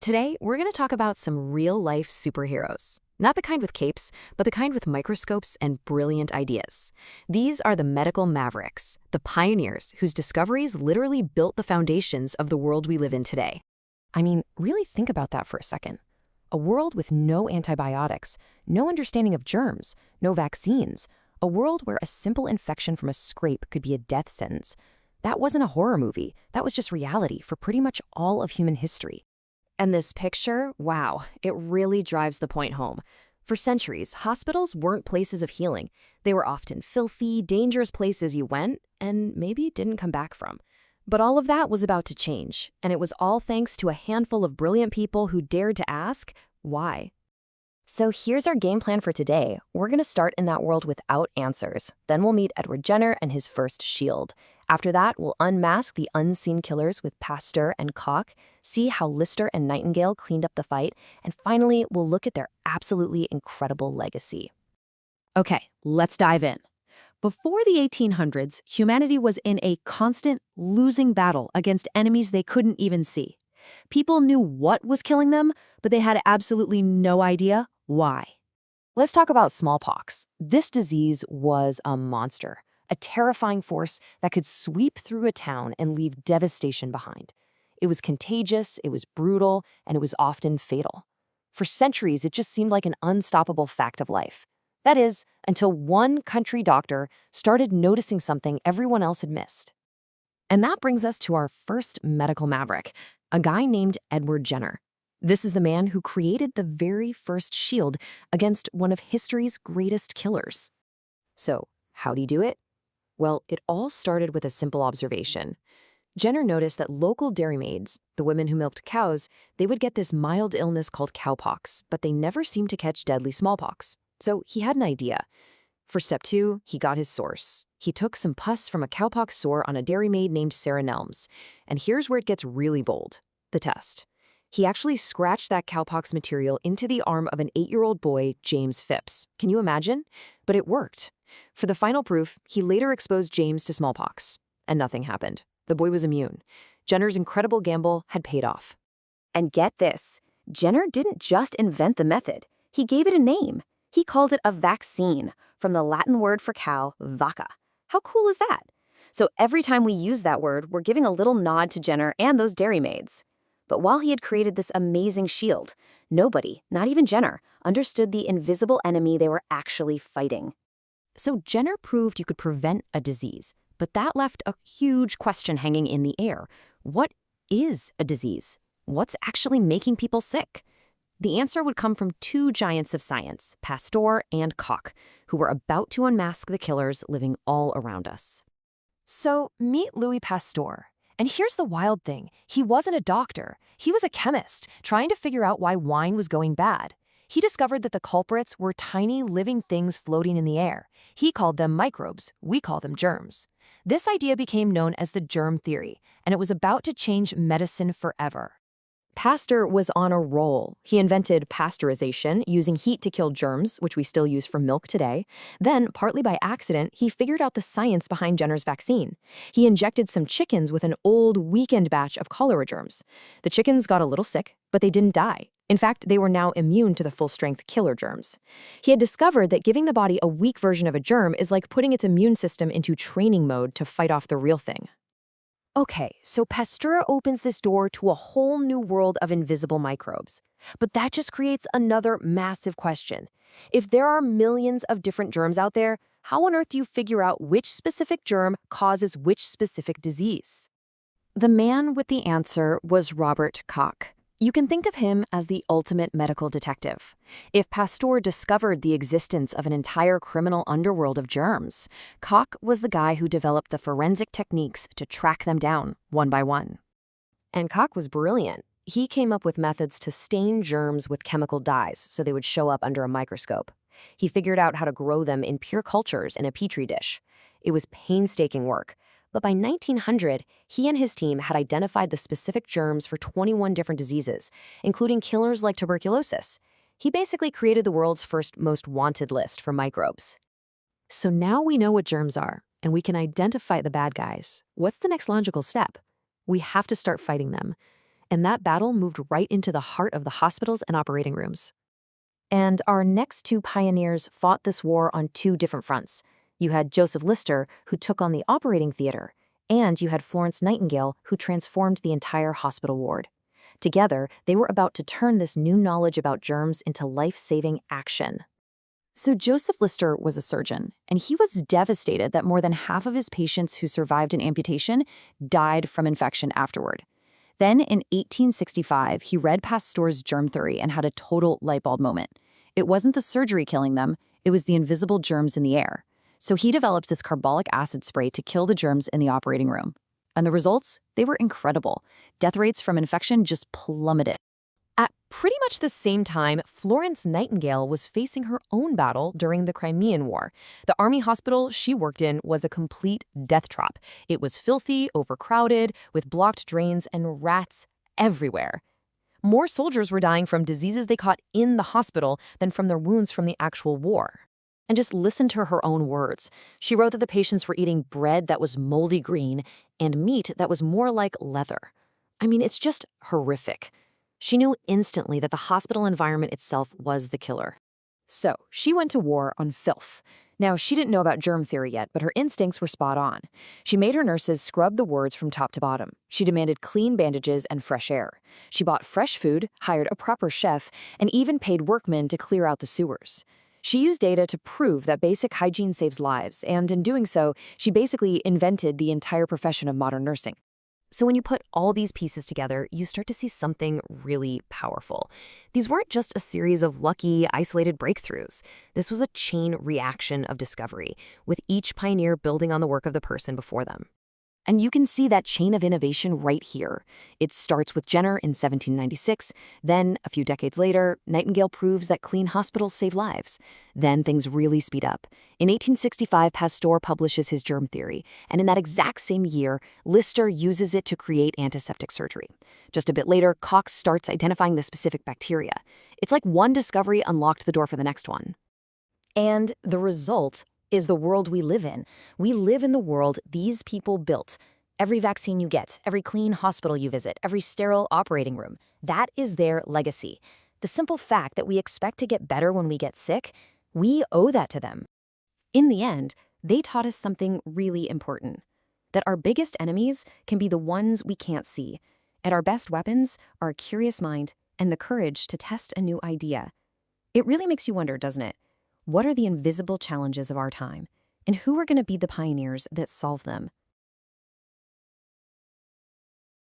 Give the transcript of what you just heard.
Today, we're going to talk about some real-life superheroes. Not the kind with capes, but the kind with microscopes and brilliant ideas. These are the medical mavericks, the pioneers whose discoveries literally built the foundations of the world we live in today. I mean, really think about that for a second. A world with no antibiotics, no understanding of germs, no vaccines, a world where a simple infection from a scrape could be a death sentence. That wasn't a horror movie. That was just reality for pretty much all of human history. And this picture, wow, it really drives the point home. For centuries, hospitals weren't places of healing. They were often filthy, dangerous places you went and maybe didn't come back from. But all of that was about to change, and it was all thanks to a handful of brilliant people who dared to ask, why? So here's our game plan for today. We're going to start in that world without answers. Then we'll meet Edward Jenner and his first shield. After that, we'll unmask the unseen killers with Pasteur and Koch, see how Lister and Nightingale cleaned up the fight, and finally, we'll look at their absolutely incredible legacy. Okay, let's dive in. Before the 1800s, humanity was in a constant losing battle against enemies they couldn't even see. People knew what was killing them, but they had absolutely no idea why. Let's talk about smallpox. This disease was a monster, a terrifying force that could sweep through a town and leave devastation behind. It was contagious, it was brutal, and it was often fatal. For centuries, it just seemed like an unstoppable fact of life. That is, until one country doctor started noticing something everyone else had missed. And that brings us to our first medical maverick, a guy named Edward Jenner. This is the man who created the very first shield against one of history's greatest killers. So, how'd he do it? Well, it all started with a simple observation. Jenner noticed that local dairymaids, the women who milked cows, they would get this mild illness called cowpox, but they never seemed to catch deadly smallpox. So he had an idea. For step 2, he got his source. He took some pus from a cowpox sore on a dairymaid named Sarah Nelms. And here's where it gets really bold, the test. He actually scratched that cowpox material into the arm of an 8-year-old boy, James Phipps. Can you imagine? But it worked. For the final proof, he later exposed James to smallpox. And nothing happened. The boy was immune. Jenner's incredible gamble had paid off. And get this, Jenner didn't just invent the method. He gave it a name. He called it a vaccine, from the Latin word for cow, vacca. How cool is that? So every time we use that word, we're giving a little nod to Jenner and those dairymaids. But while he had created this amazing shield, nobody, not even Jenner, understood the invisible enemy they were actually fighting. So Jenner proved you could prevent a disease, but that left a huge question hanging in the air. What is a disease? What's actually making people sick? The answer would come from 2 giants of science, Pasteur and Koch, who were about to unmask the killers living all around us. So meet Louis Pasteur. And here's the wild thing. He wasn't a doctor. He was a chemist, trying to figure out why wine was going bad. He discovered that the culprits were tiny living things floating in the air. He called them microbes. We call them germs. This idea became known as the germ theory, and it was about to change medicine forever. Pasteur was on a roll. He invented pasteurization, using heat to kill germs, which we still use for milk today. Then, partly by accident, he figured out the science behind Jenner's vaccine. He injected some chickens with an old, weakened batch of cholera germs. The chickens got a little sick, but they didn't die. In fact, they were now immune to the full-strength killer germs. He had discovered that giving the body a weak version of a germ is like putting its immune system into training mode to fight off the real thing. Okay, so Pasteur opens this door to a whole new world of invisible microbes. But that just creates another massive question. If there are millions of different germs out there, how on earth do you figure out which specific germ causes which specific disease? The man with the answer was Robert Koch. You can think of him as the ultimate medical detective. If Pasteur discovered the existence of an entire criminal underworld of germs, Koch was the guy who developed the forensic techniques to track them down one by one. And Koch was brilliant. He came up with methods to stain germs with chemical dyes so they would show up under a microscope. He figured out how to grow them in pure cultures in a petri dish. It was painstaking work. But by 1900, he and his team had identified the specific germs for 21 different diseases, including killers like tuberculosis. He basically created the world's first most wanted list for microbes. So now we know what germs are, and we can identify the bad guys. What's the next logical step? We have to start fighting them. And that battle moved right into the heart of the hospitals and operating rooms. And our next two pioneers fought this war on two different fronts. You had Joseph Lister, who took on the operating theater, and you had Florence Nightingale, who transformed the entire hospital ward. Together, they were about to turn this new knowledge about germs into life-saving action. So Joseph Lister was a surgeon, and he was devastated that more than half of his patients who survived an amputation died from infection afterward. Then in 1865, he read Pasteur's germ theory and had a total light bulb moment. It wasn't the surgery killing them, it was the invisible germs in the air. So he developed this carbolic acid spray to kill the germs in the operating room. And the results? They were incredible. Death rates from infection just plummeted. At pretty much the same time, Florence Nightingale was facing her own battle during the Crimean War. The army hospital she worked in was a complete death trap. It was filthy, overcrowded, with blocked drains and rats everywhere. More soldiers were dying from diseases they caught in the hospital than from their wounds from the actual war. And just listen to her own words. She wrote that the patients were eating bread that was moldy green and meat that was more like leather. I mean, it's just horrific. She knew instantly that the hospital environment itself was the killer. So she went to war on filth. Now, she didn't know about germ theory yet, but her instincts were spot on. She made her nurses scrub the wards from top to bottom. She demanded clean bandages and fresh air. She bought fresh food, hired a proper chef, and even paid workmen to clear out the sewers. She used data to prove that basic hygiene saves lives, and in doing so, she basically invented the entire profession of modern nursing. So when you put all these pieces together, you start to see something really powerful. These weren't just a series of lucky, isolated breakthroughs. This was a chain reaction of discovery, with each pioneer building on the work of the person before them. And you can see that chain of innovation right here. It starts with Jenner in 1796. Then, a few decades later, Nightingale proves that clean hospitals save lives. Then things really speed up. In 1865, Pasteur publishes his germ theory, and in that exact same year, Lister uses it to create antiseptic surgery. Just a bit later, Koch starts identifying the specific bacteria. It's like one discovery unlocked the door for the next one. And the result is the world we live in. We live in the world these people built. Every vaccine you get, every clean hospital you visit, every sterile operating room, that is their legacy. The simple fact that we expect to get better when we get sick, we owe that to them. In the end, they taught us something really important, that our biggest enemies can be the ones we can't see, and our best weapons are a curious mind and the courage to test a new idea. It really makes you wonder, doesn't it? What are the invisible challenges of our time, and who are going to be the pioneers that solve them?